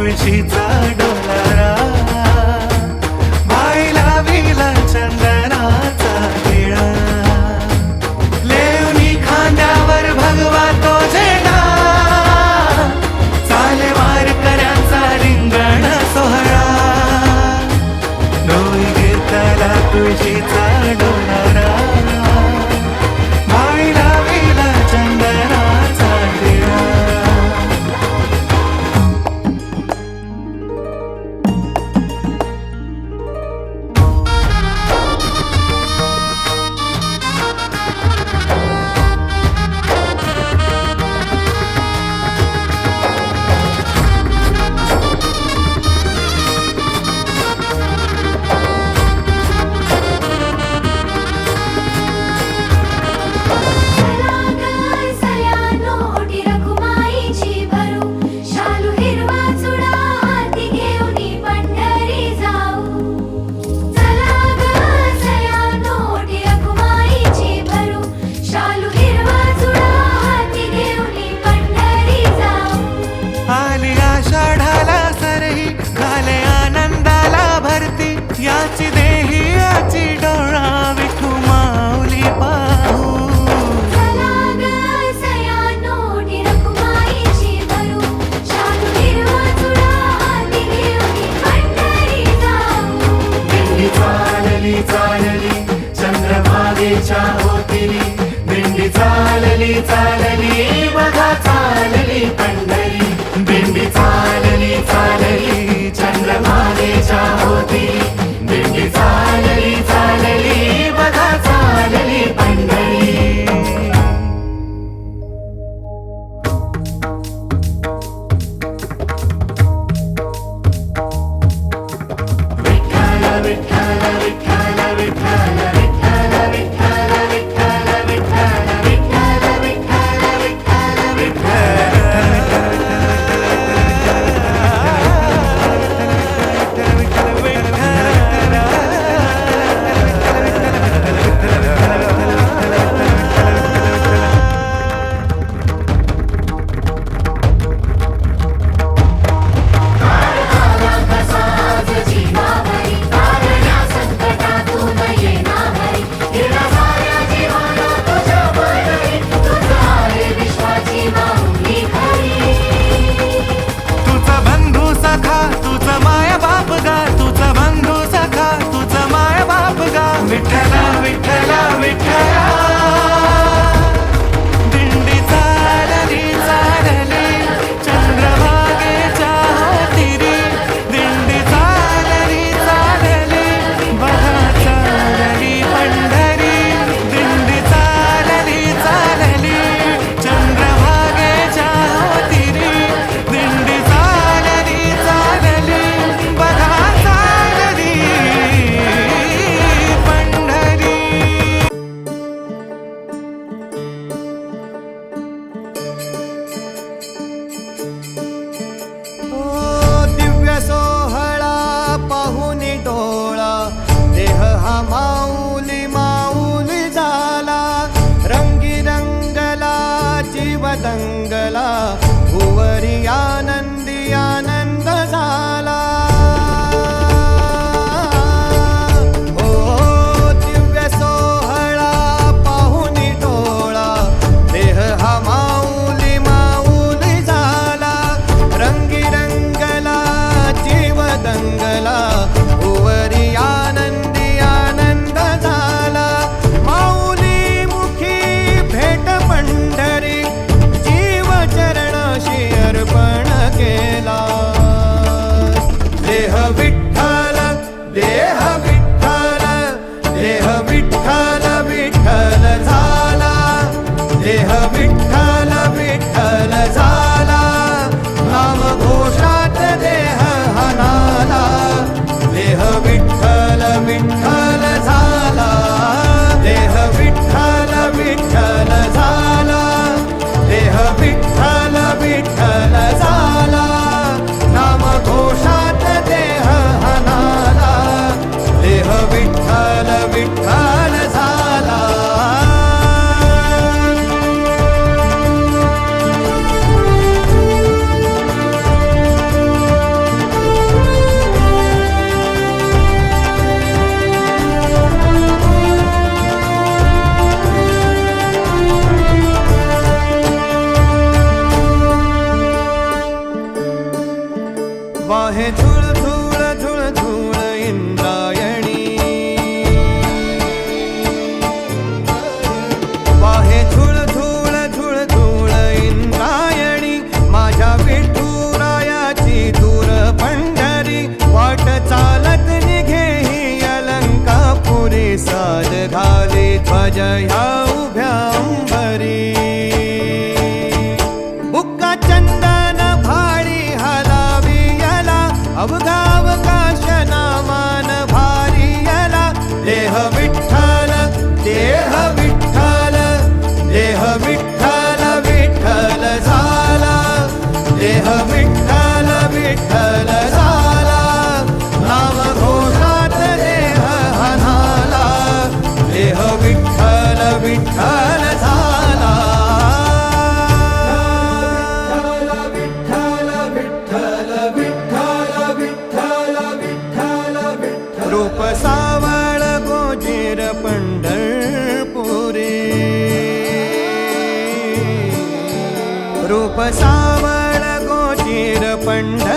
तुळशीचा डोलारा बाईला विला चंदनाचा टिळा लेवनी खांद्यावर भगवा तो झेंडा चाले वारकऱ्यांचा रिंगण सोहळा डोई घेतला तुळशीचा डोलारा बाईला विला चंदनाचा टिळा आली आषाढाला सरही झाले आनंदाला भरती याची देही याची डोळा विठू माऊली पाहू दिंडी चालली चालली चंद्रभागेच्या होतीली दिंडी चालली चालली बघा चालली पंढरी दिंडी चालली चालली चंद्रभागेच्या होतीली दिंडी चालली चालली बघा चालली पंढरी विठ्ठल विठ्ठल विठ्ठल विठ्ठल विठ्ठल विठ्ठल विठ्ठल विठ्ठल विठ्ठल विठ्ठल वाहे झुळ झुळ झुळ झुळ इंद्रायणी, वाहे झुळ झुळ झुळ झुळ इंद्रायणी, माझ्या विठुरायाची दूर पंढरी, वाट चालत निघे ही अलंकापुरी, साज घाली ध्वज ह्या उभ्या अंबरी, बुक्का चंदन भाळी हलावी याला, अवघावकाश नामान भारी याला, देह विठ्ठल देह विठ्ठल देह विठ्ठल विठ्ठल झाला, देह विठ्ठल विठ्ठल झाला, नाम घोषात देह हनाला, देह विठ्ठल विठ्ठल झाला. रूप सावळ गोजीर पंढरपुरी, रूप सावळ गोजीर पंढरपुरी,